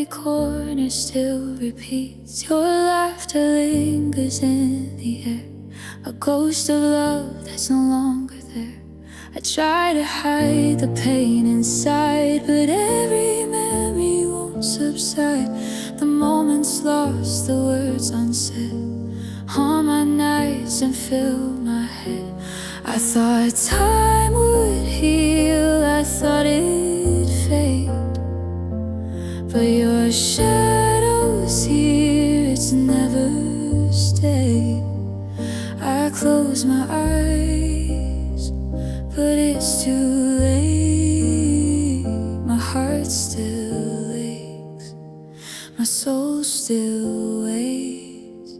corner still repeats. Your laughter lingers in the air, a ghost of love that's no longer there. I try to hide the pain inside, but every memory won't subside. The moments lost, the words unsaid, haunt my nights and fill my head. I thought time would heal, I thought it'd fade, but your shadow's here, it's never stayed. I close my eyes, but it's too late. My heart still aches, my soul still waits.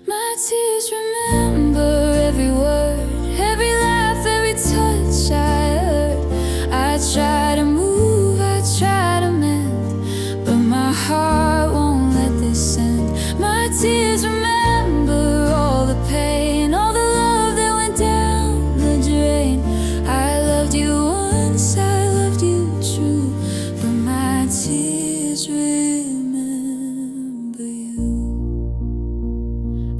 My tears remember every word, every laugh, every touch I heard. I try to move, I try to mend, but my heart won't let this end. My tears remember all the pain, all the love that went down the drain. I loved you once, I loved you true, but my tears remember you.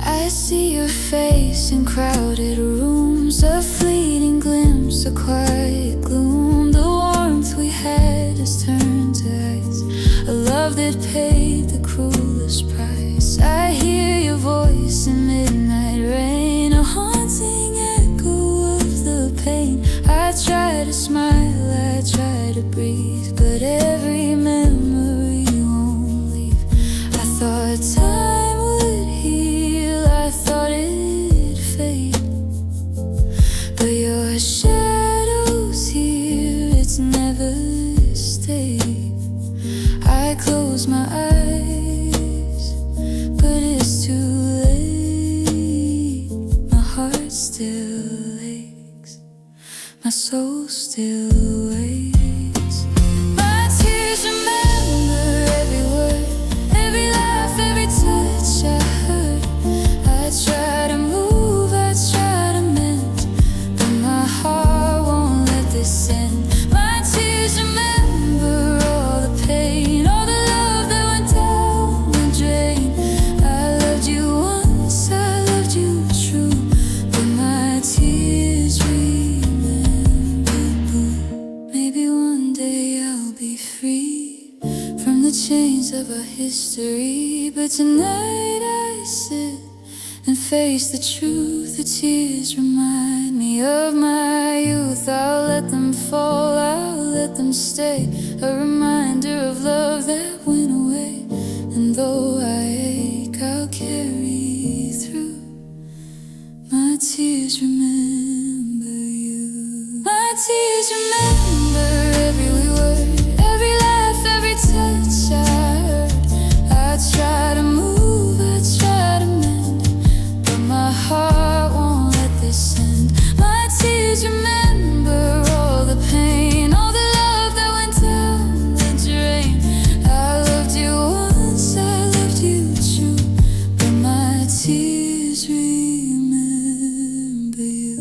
I see your face in crowded rooms, a fleeting glimpse, a quiet gloom. The warmth we had has turned to ice, a love that paid the cruelest price. I hear your voice in midnight rain, a haunting echo of the pain. I try to smile, I try to breathe, but every memory won't leave. I thought time would heal, I thought it'd fade, but your shadow's here, it's never stayed. I close my eyes, but it's too late. My heart still aches, my soul still waits. My tears remember every word, every laugh, every touch I heard. I try to move, I try to mend, but my heart won't let this end. My tears remember all the pain, all the love that went down the drain. I loved you once, I loved you true, but my tears remember blue. Maybe one day I'll be free from the chains of our history, but tonight I sit and face the truth. The tears remind me of my youth. I'll let them fall, I'll let them stay, a reminder of love that went away. And though I ache, I'll carry through. My tears remember you. My tears remember every word, every laugh, every touch I heard. I try to move, I try to mend, but my heart won't let this end. My tears remember all the pain, all the love that went down the drain. I loved you once, I loved you true, but my tears remember you.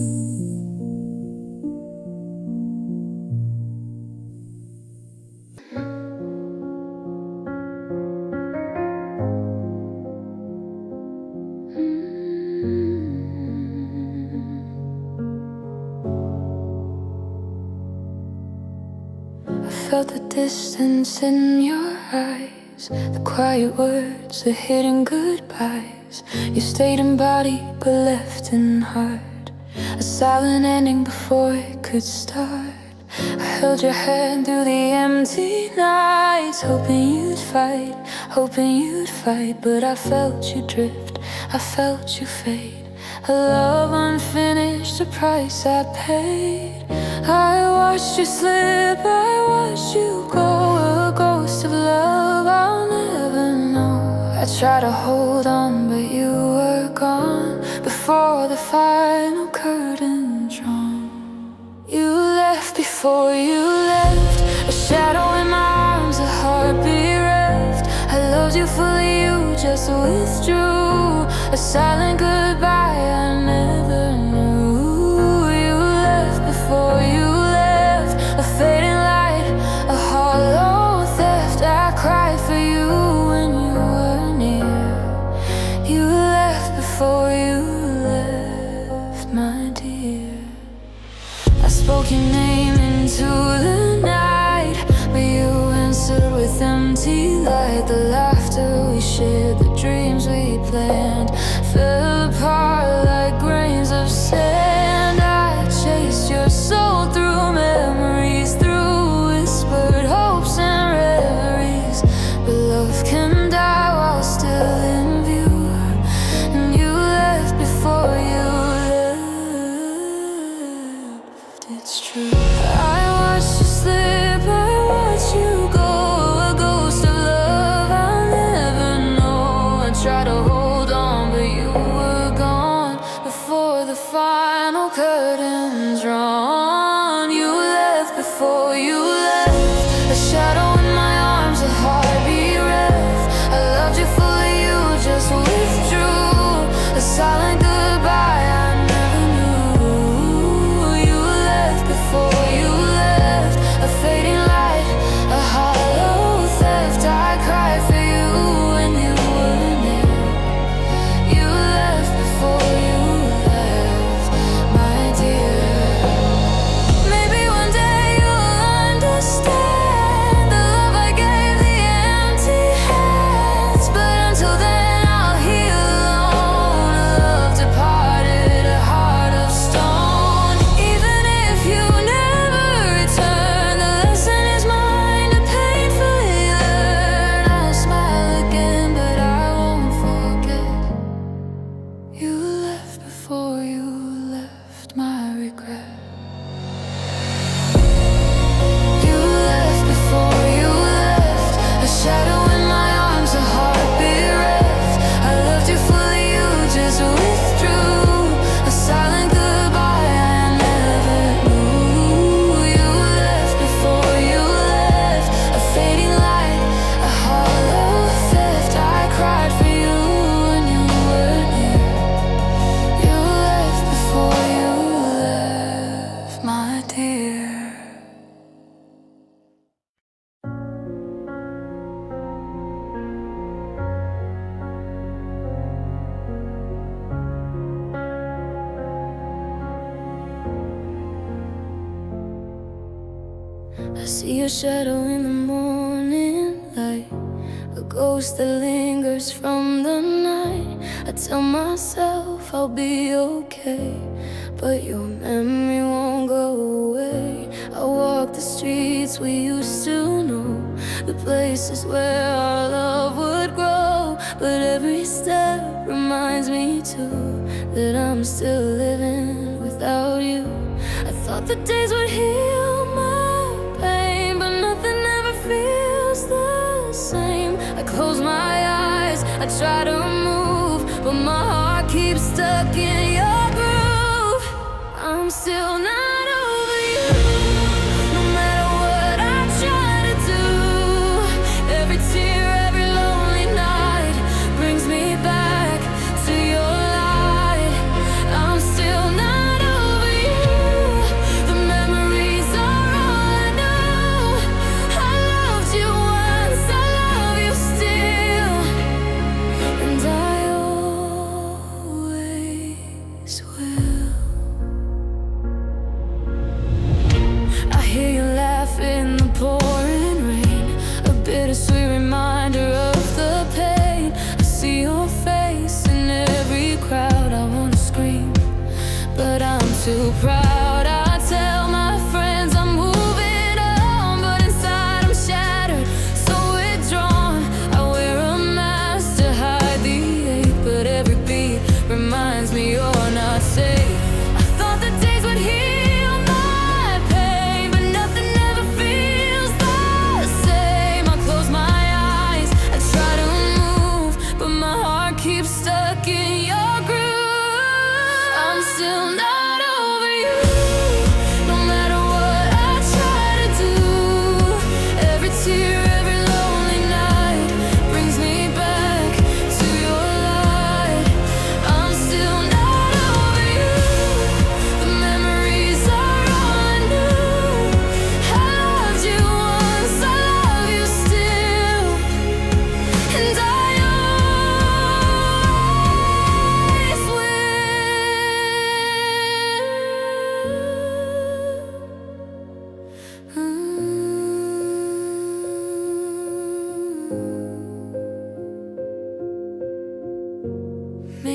I felt the distance in your eyes, the quiet words, the hidden goodbyes. You stayed in body but left in heart, a silent ending before it could start. I held your hand through the empty nights, hoping you'd fight, but I felt you drift, I felt you fade. A love unfinished, a price I paid. I watched you slip, I watched you go, a ghost of love I'll never know. I tried to hold on, but you were gone before the final curtain drawn. You left before you left, a shadow in my arms, a heart bereft. I loved you fully, you just withdrew, a silent goodbye I never knew. You left before you left, a fading light, a hollow theft. I cried for you, empty light. The laughter we shared, the dreams we planned, fell apart like grains of sand. I chased your soul through memories, through whispered hopes and reveries. But love can die while still in view, and you left before you left. It's true. I watched you slip, I watched you go, a ghost of love I'll never know. I tried to hold on, but you were gone before the final curtain's drawn. You left before you left, a shadow in my arms, a heart bereft. I loved you fully, you just withdrew, a silent goodbye I never knew. You left before you left, a fading light, a hollow theft. I cried for you when you weren't there. You left before you left, my dear. Maybe one day you'll understand the love I gave the empty hands. But until then I'll heal alone, a love departed, a heart of stone. Even if you never return, the lesson is mine to painfully learn. I'll smile again, but I won't forget. You left before you left, my regret. You left before you left, a shadow in my arms, a heart bereft. I loved you fully, you just withdrew, a silent goodbye I never knew. You left before you left, a fading light, a hollow theft. I cried for you when you weren't here. You left before you left, my dear. I see your shadow in the morning light, a ghost that lingers from the night. I tell myself I'll be okay, but your memory won't go away. I walk the streets we used to know, the places where our love would grow. But every step reminds me too that I'm still living without you. I thought the days would heal my pain, but nothing ever feels the same. I close my eyes, I try to move, but my heart keeps stuck in your groove. I'm still not over you, no matter what I try to do. Every tear, every lonely night brings me back to your light. I'm still not over you, the memories are all I know. I loved you once, I love you still, and I always will. I hear you laugh in the pouring rain, a bittersweet reminder of the pain. I see your face in every crowd. I wanna scream, but I'm too proud. I tell my friends I'm moving on, but inside I'm shattered, so withdrawn. I wear a mask to hide the ache, but every beat reminds me you're not safe. I thought the days would heal my pain, but nothing ever feels the same. I close my eyes, I try to move, but my heart keeps stuck in your groove. I'm still not over you,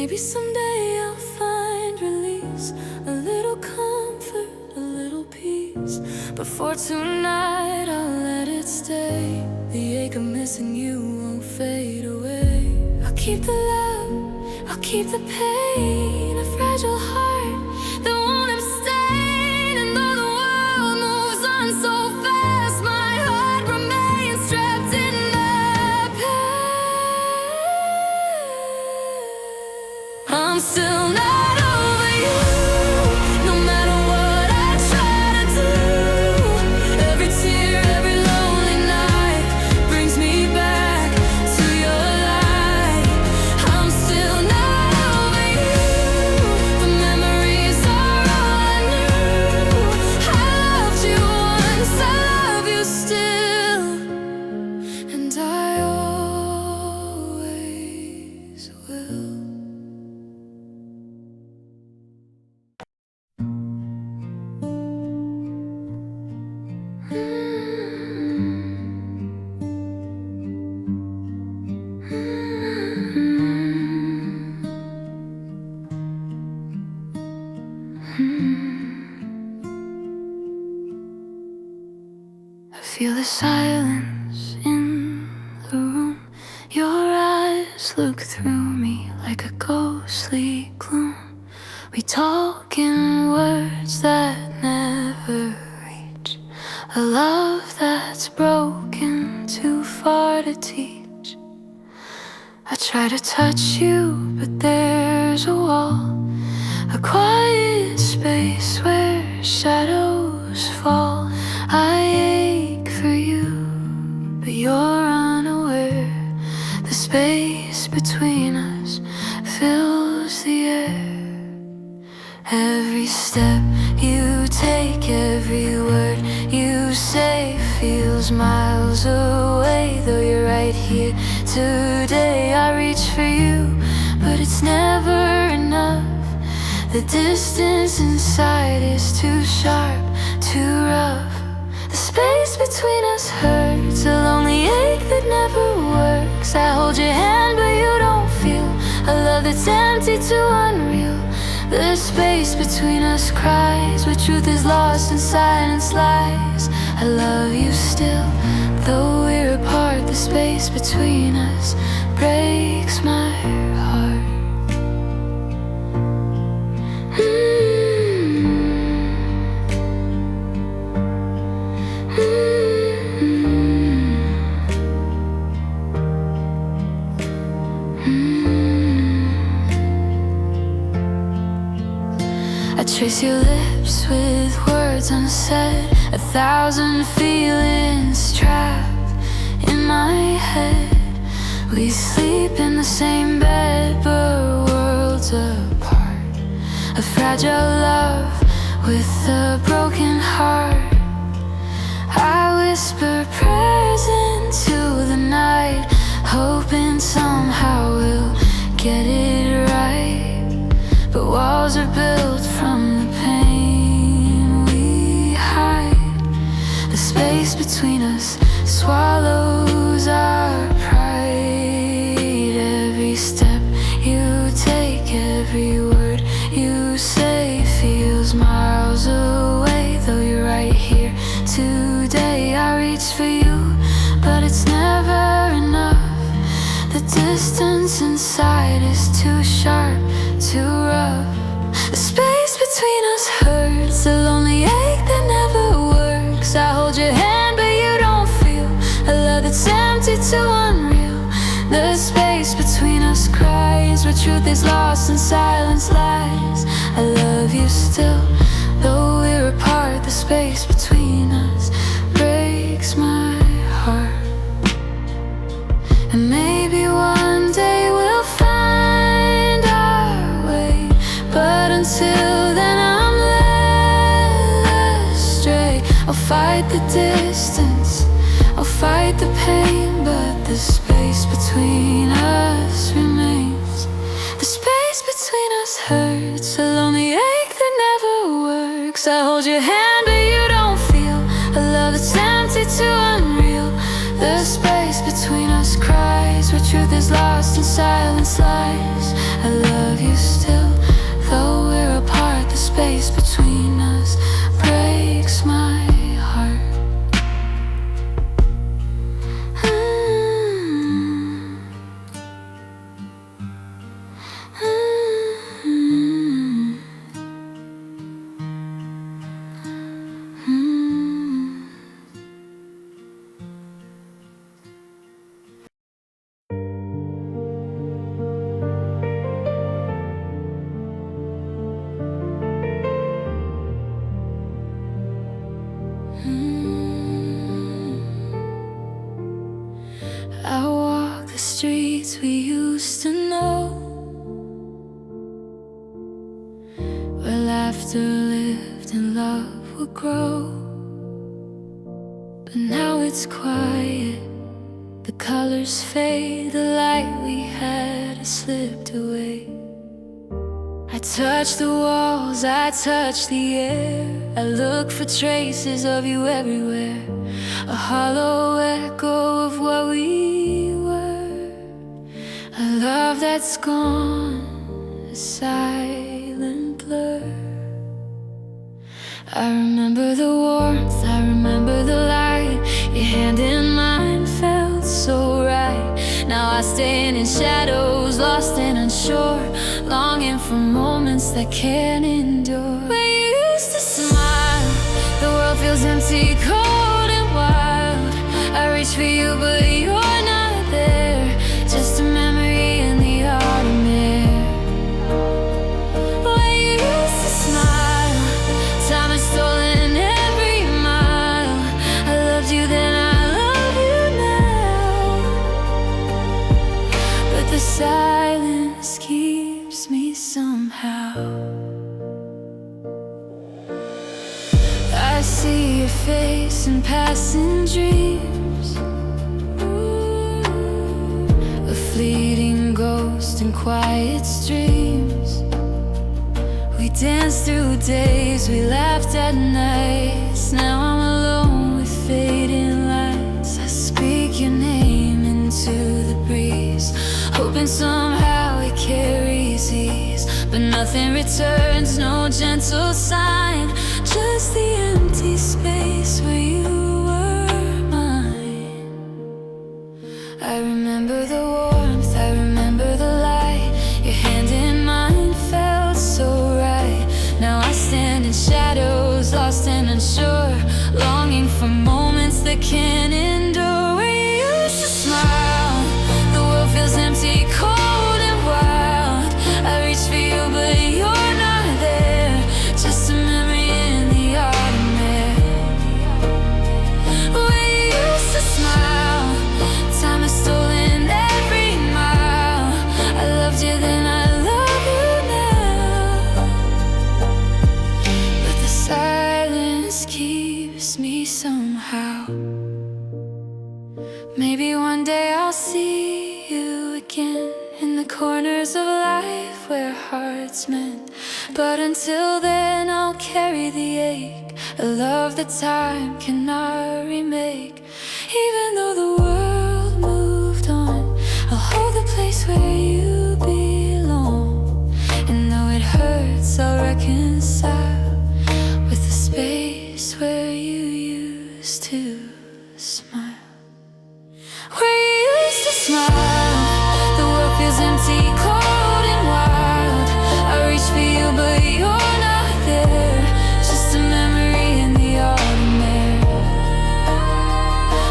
Maybe someday I'll find release, a little comfort, a little peace. But for tonight I'll let it stay. The ache of missing you won't fade away. I'll keep the love, I'll keep the pain, a fragile heart that won't abstain. And though the world moves on so fast, my heart remains trapped in the past. I'm still not over you, no matter what I try to do. Every tear, every lonely night brings me back to your light. I'm still not over you, the memories are all I knew. I loved you once, I love you still, and I always will. I feel the silence in the room. Your eyes look through me like a ghostly gloom. We talk in words that never reach, a love that's broken, too far to teach. I try to touch you, but there's a wall, a quiet space where shadows fall. I ache for you, but you're unaware. The space between us fills the air. Every step you take, every word you say feels miles away. Though you're right here today, I reach for you, but it's never enough. The distance inside is too sharp, too rough. The space between us hurts, a lonely ache that never works. I hold your hand but you don't feel a love that's empty, too unreal. The space between us cries, but truth is lost in silence lies. I love you still, though we're apart. The space between us breaks my heart. I trace your lips with words unsaid, 1,000 feelings trapped in my head. We sleep in the same bed, but worlds apart. A fragile love with a broken heart. I whisper prayers into the night, hoping somehow we'll get it right. But walls are built from the pain we hide. The space between us swallows our pride. Every step you take, every word you say feels miles away. Though you're right here today, I reach for you, but it's never enough. The distance inside is too sharp, too rough. The space between us hurts, a lonely ache that never works. I hold your hand but you don't feel a love that's empty, too unreal. The space between us cries, where truth is lost and silence lies. I love you still, though we're apart. The space between us breaks my heart. And maybe one day we'll find our way, but until then I'm led astray. I'll fight the distance, I'll fight the pain, but the space between us remains. The space between us hurts, a lonely ache that never works. I hold your hand but you don't feel a love that's empty, too unreal. The space between us cries, where truth is lost and silence lies. I love you streets we used to know, where laughter lived and love would grow. But now it's quiet, the colors fade, the light we had has slipped away. I touch the walls, I touch the air, I look for traces of you everywhere, a hollow echo of what we were, a love that's gone, a silent blur. I remember the warmth, I remember the light, your hand in mine felt so right. Now I stand in shadows, lost and unsure, longing for moments that can't endure. When you used to smile, the world feels empty, cold and wild. I reach for you, but you're not there, just a memory in the autumn air. When you used to smile, time has stolen every mile. I loved you then, I love you now, but the silence keeps me somehow. I see your face in passing dreams, a fleeting ghost in quiet streams. We danced through days, we laughed at nights. Now I'm alone with fading lights. I speak your name into the breeze, hoping somehow it carries ease. But nothing returns, no gentle sign, just the empty space where you were mine. I remember the warmth, I remember the light, your hand in mine felt so right. Now I stand in shadows, lost and unsure, longing for moments that can't endure. Where you used to smile, the world feels empty, cold and wild. I reach for you, but you're not there, just a memory in the autumn air. Where you used to smile, time has stolen every mile. I loved you then, I love you now, but the silence keeps me somehow. Maybe one day I'll see you again in the corners of life where hearts mend. But until then I'll carry the ache, a love that time cannot remake. Even though the world moved on, I'll hold the place where you belong. And though it hurts, I'll reconcile with the space where you used to smile. Where you used to smile, the world feels empty, cold and wild. I reach for you, but you're not there, just a memory in the autumn air.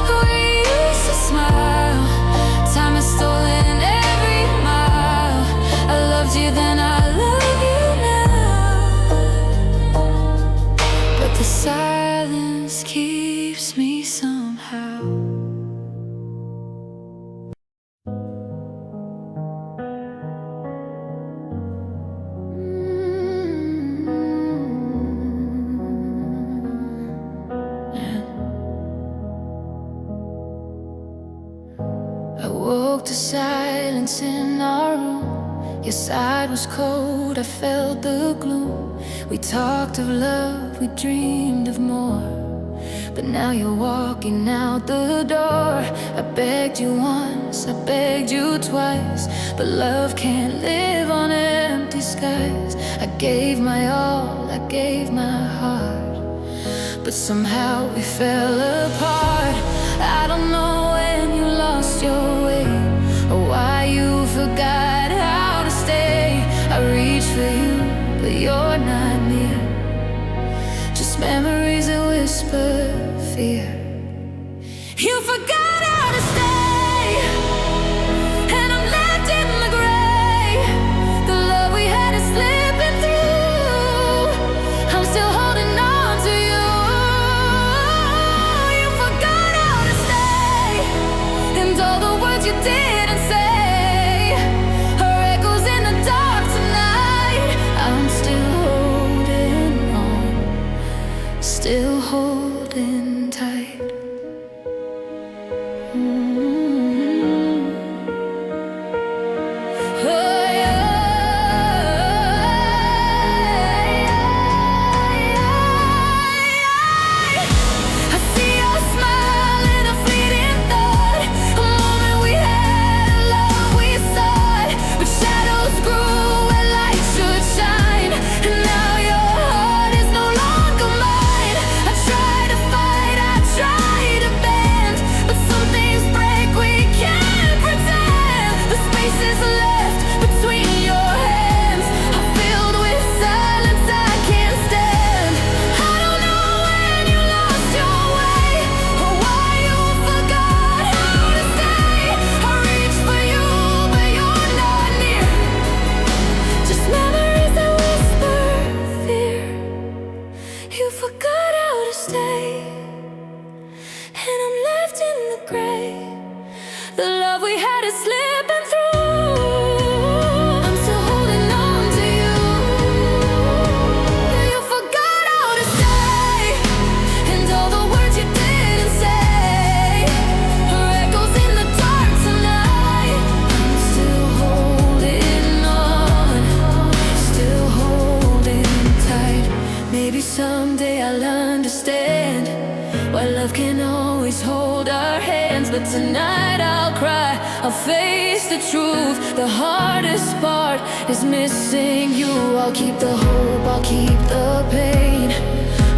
Where you used to smile, time has stolen every mile. I loved you then, I love you now, but the silence keeps me somehow. I woke to silence in our room. Your side was cold, I felt the gloom. We talked of love, we dreamed of more, but now you're walking out the door. I begged you once, I begged you twice, but love can't live on empty skies. I gave my all, I gave my heart, but somehow we fell apart. I don't know when you lost your way, or why you forgot how to stay. I reach for you, but you're not near, just memories that whisper fear. You forgot how to stay, and I'm left in the gray. The love we had is slipping through, I'm still holding on to you. You forgot how to stay, and all the words you didn't say. love we had is slipping through. I'm still holding on to you. You forgot how to stay, and all the words you didn't say are echoes in the dark tonight. I'm still holding on, still holding tight. Maybe someday I'll understand why love can always hold our hands. But tonight I'll cry, I'll face the truth. The hardest part is missing you. I'll keep the hope, I'll keep the pain,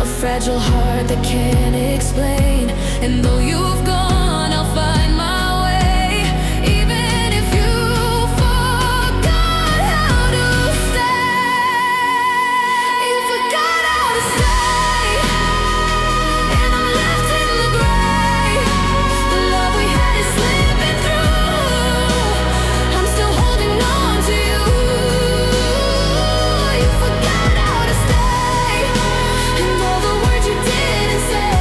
a fragile heart that can't explain. And though you've gone, I'll find my way. Even if you forgot how to stay, you forgot how to stay, and I'm left in the gray. The love we had is slipping through. I'm still holding on to you. You forgot how to stay, and all the words you didn't say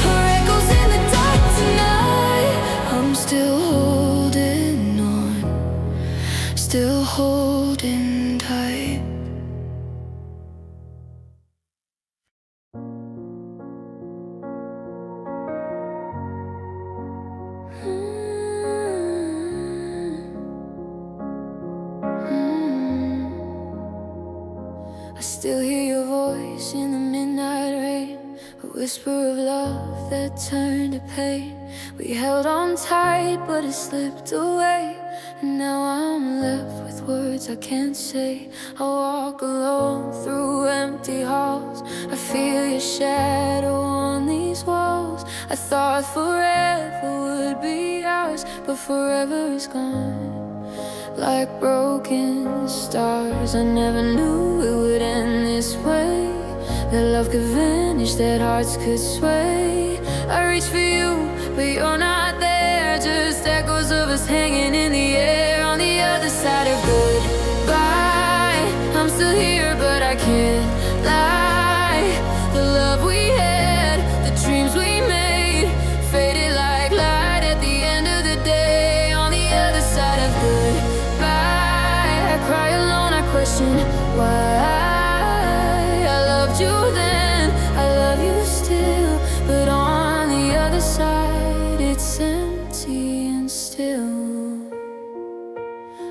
are echoes in the dark tonight. I'm still holding on, still holding tight. I still hear your voice in the midnight rain, a whisper of love that turned to pain. We held on tight, but it slipped away, and now I'm left with words I can't say. I walk alone through empty halls. I feel your shadow on these walls. I thought forever would be ours, but forever is gone. Like broken stars, I never knew it would end this way. That love could vanish, that hearts could sway. I reach for you, but you're not there. Just echoes of us hanging in the air. On the other side of goodbye, I'm still here, but I can't lie. The love we had, the dreams we made, faded like light at the end of the day. On the other side of goodbye, I cry alone, I question why. I loved you then, I love you still, but on the other side it's empty and still.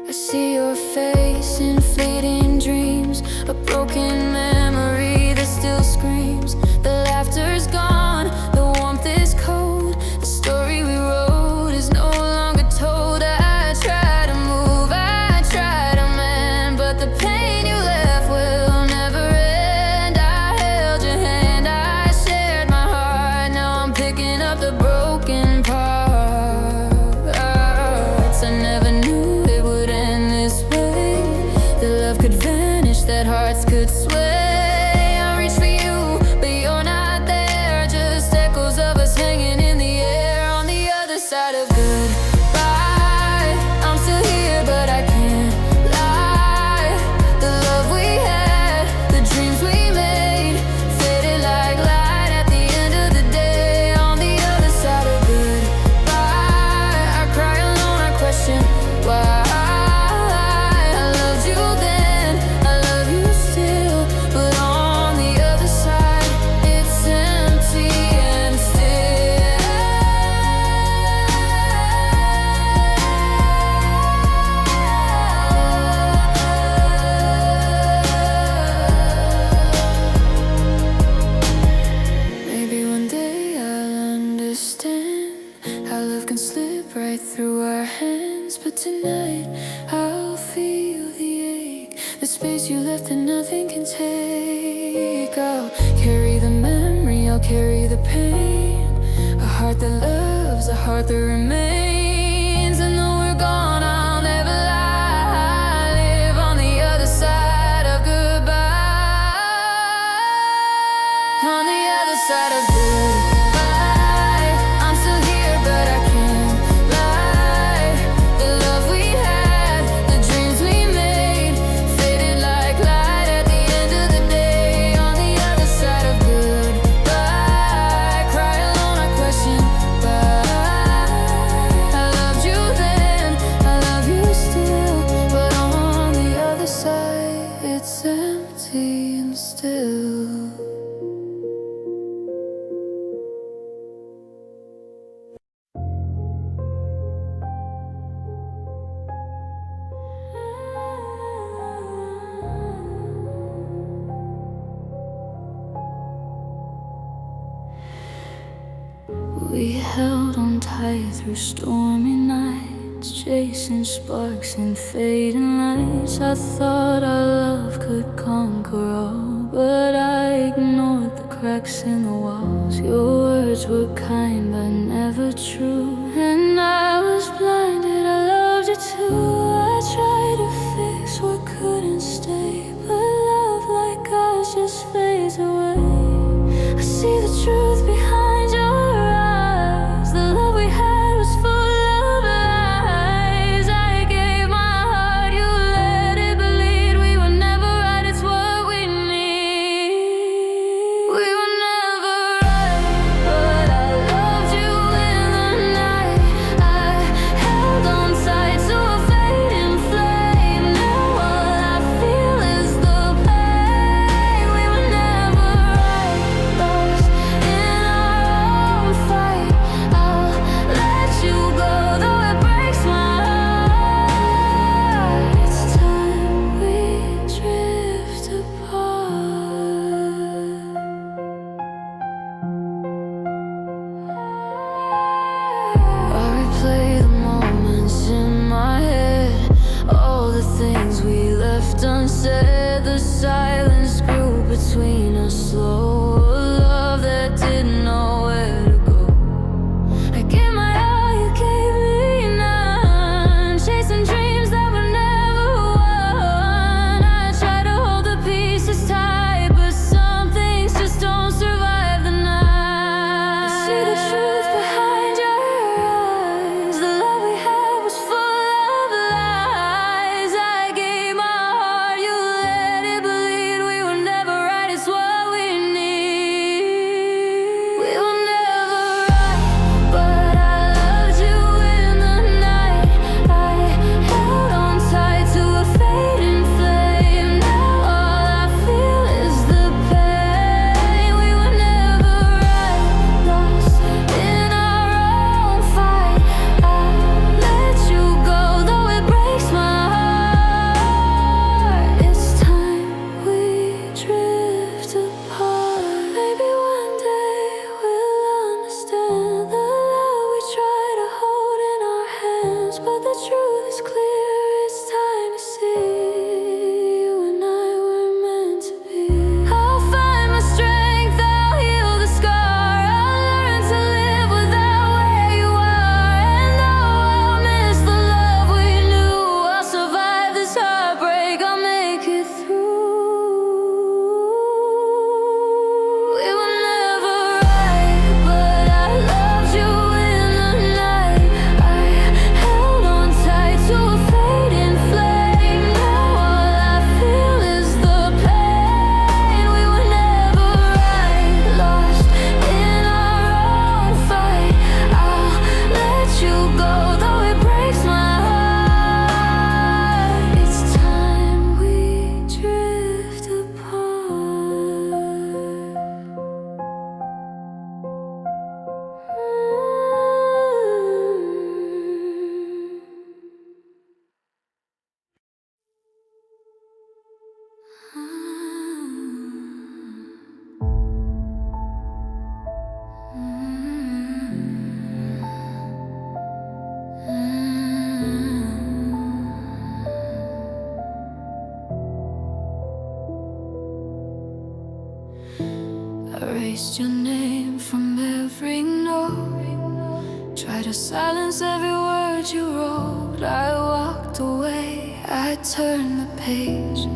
I see your face in fleeting dreams, a broken memory that still screams. The laughter's gone, the warmth is cold. The story we wrote is no longer told. I try to move, I try to mend, but the pain you left will never end. I held your hand, I shared my heart. Now I'm picking up the broken parts. I never knew it would end this way. That love could vanish, that hearts could sway. I reach for you, but you're not there. Just echoes of us hanging in the air. On the other side of goodbye, I'm still here, but I can't lie. The love we had, the dreams we made, faded like light at the end of the day. On the other side of goodbye, I cry alone, I question why. I loved you then, I love you still, but on the other side it's empty and still. Maybe one day I'll understand how love can slip right through our hands. But tonight I'll feel the ache, the space you left that nothing can take. I'll carry the memory, I'll carry the pain, a heart that loves, a heart that remains. And though we're gone, I'll never lie. I live on the other side of goodbye. On the other side of goodbye, I'm still here, but I can't lie. The love we had, the dreams we made, faded like light at the end of the day. On the other side of goodbye, I cry alone, I question why. We held on tight through stormy nights, chasing sparks and fading lights. I thought our love could conquer all, but I ignored the cracks in the walls. Your words were kind but never true, and I was blinded, I loved you too. I tried to fix what couldn't stay, but love like ours just fades away. I see the truth behind your eyes. The love we had was full of lies. I gave my heart, you let it bleed. We were never right, it's what we need. We were never right, but I loved you in the night. I held on tight to a fading flame. Now all I feel is the pain. We were never right, lost in our own fight. I'll let you go, though it breaks my heart. It's time we drift apart. I replay the moments in my head, all the things we left unsaid. The silence grew between us slow, a love that didn't know where to go. I gave my all, you gave me none, chasing dreams that were never won. I tried to hold the pieces tight, but some things just don't survive the night. I see the truth behind your eyes. The love we had was full of lies. I gave my heart, you let it bleed. We were never right, it's what we need. We were never right, but I loved you in the night. I held on tight to a fading flame. Now all I feel is the pain. We were never right, lost in our own fight. I'll let you go, though it breaks my heart. It's time we drift apart. Maybe one day we'll understand the love we try to hold in our hands. But the truth is clear, it's time to see you and I were meant to be. I'll find my strength, I'll heal the scar. I'll learn to live without where you are. And though I'll miss the love we knew, I'll survive this heartbreak, I'll make it through. We were never right, but I loved you in the night. I held on tight to a fading flame. Now all I feel is the pain. We were never right, lost in our own fight. I'll let you go, though it breaks my heart. It's time we drift apart. Erased your name from every note, tried to silence every word you wrote. I walked away, I turned the page,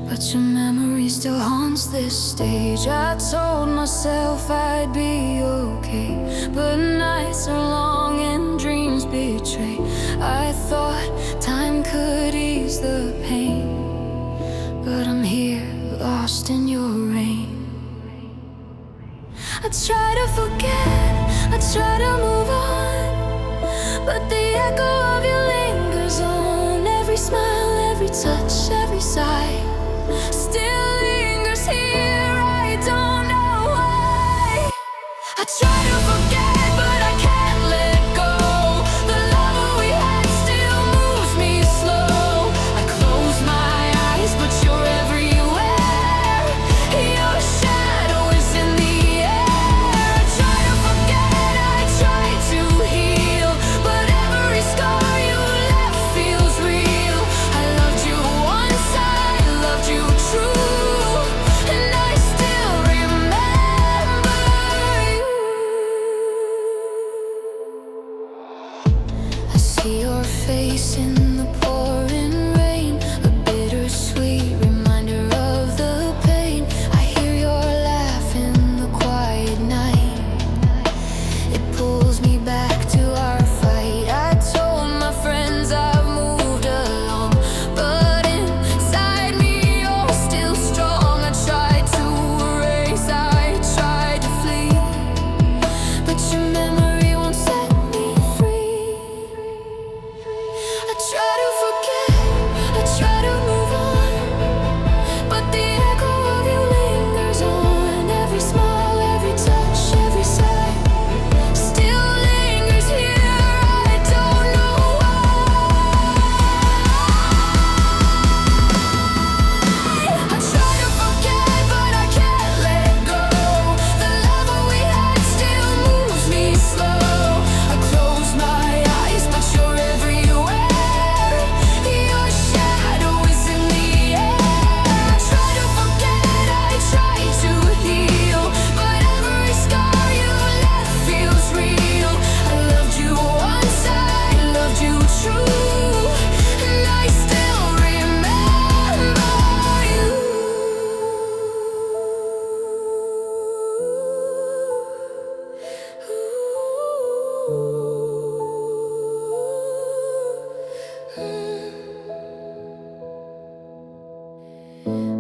but your memory still haunts this stage. I told myself I'd be okay, but nights are long and dreams betray. I thought time could ease the pain, but I'm here, lost in your rain. I try to forget, I try to move on, but the echo of you lingers on. Every smile, every touch, every sigh still lingers here, I don't know why. I try to forget, but I can't let go. The love we had still moves me slow. I close my eyes, but you're everywhere. Your shadow is in the air. I try to forget, I face in the pouring rain, a bittersweet reminder of the pain. I hear your laugh in the quiet night. It pulls me back to our fight. I told my friends I've moved along, but inside me you're still strong. I tried to erase, I tried to flee, but your memory won't set me free. I try to forget, I try to move on, but the echo of you lingers on. Every smile, every touch, every sigh still lingers here. I don't know why. I try to forget, but I can't let go. The love that we had still moves me slow. I close my eyes, but you're everywhere. Your shadow is in the air. I try to forget, I try to heal, but every scar you left feels real. I loved you once, I loved you true, and I still remember you.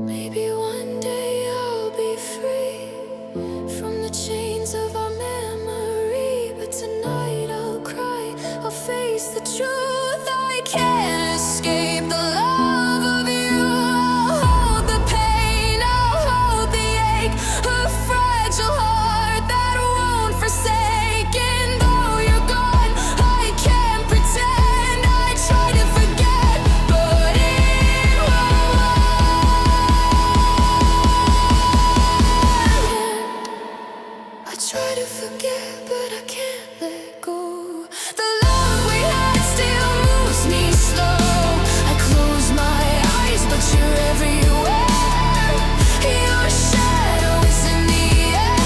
Maybe one day I'll be free from the chains of our memory, but tonight I'll cry, I'll face the truth. I can't escape the love of you. I'll hold the pain, I'll hold the ache, a fragile heart that won't forsake. And though you're gone, I can't pretend. I try to forget, but it won't. I try to forget, but I can't let go. The love we had still moves me slow. I close my eyes, but you're everywhere. Your shadow is in the air.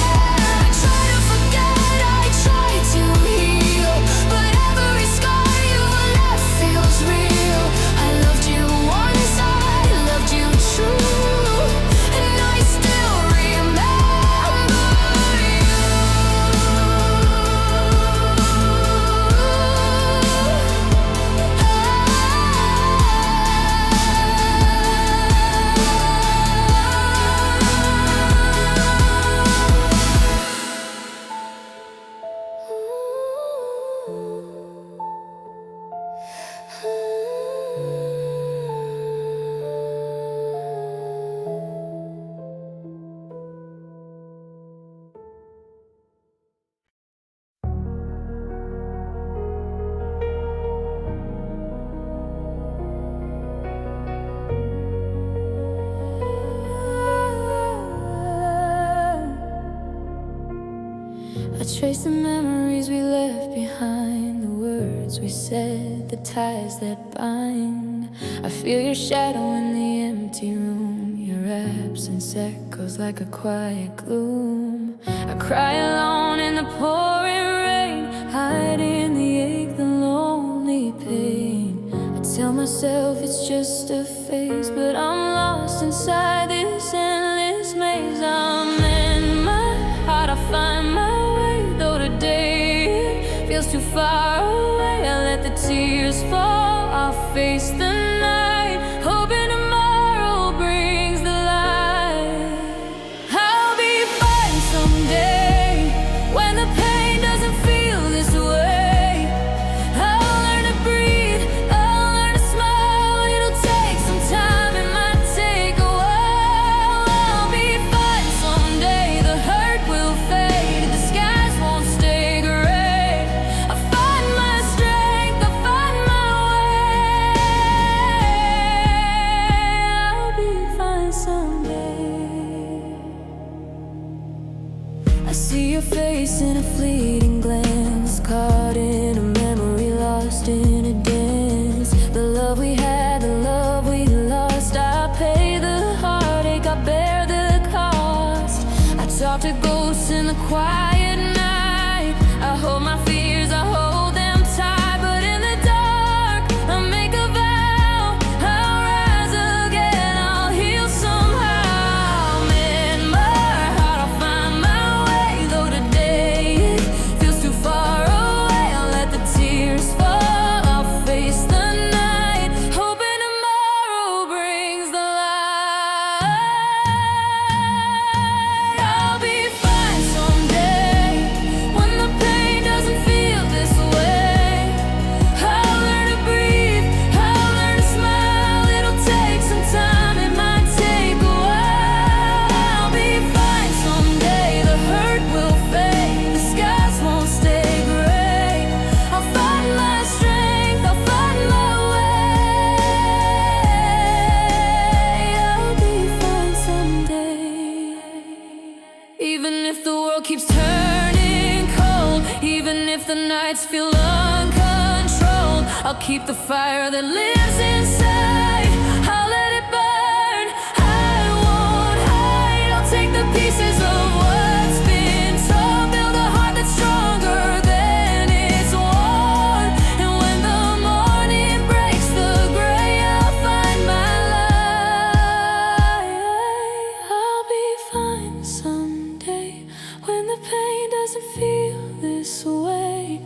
I try to forget, I try to heal, but every scar you left feels real. I loved you once, I loved you true, and I still remember you. I trace the memories we left behind, the words we said, the ties that bind. I feel your shadow in the empty room. Your absence echoes like a quiet gloom. I cry alone in the pouring rain, hiding the ache, the lonely pain. I tell myself it's just a phase, but I'm lost inside this endless maze. I'm in my heart, I find my way, though today feels too far away. I let the tears fall, I'll face the night, hoping tomorrow brings the light. I'll be fine someday, when the pain doesn't feel this way. I'll learn to breathe, I'll learn to smile. It'll take some time, it might take a while. I'll be fine someday, the hurt will fade, the skies won't stay gray. I'll find my strength, I'll find my way. uncontrolled. I'll keep the fire that lives inside. I'll let it burn. I won't hide. I'll take the pieces of what's been torn, build a heart that's stronger than it's worn. And when the morning breaks the gray, I'll find my light. I'll be fine someday when the pain doesn't feel this way.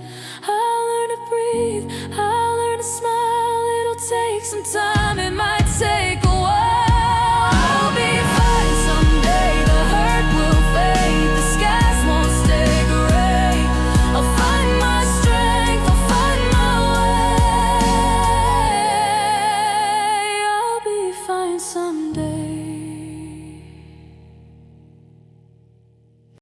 I'll learn to breathe, I'll learn to smile. It'll take some time.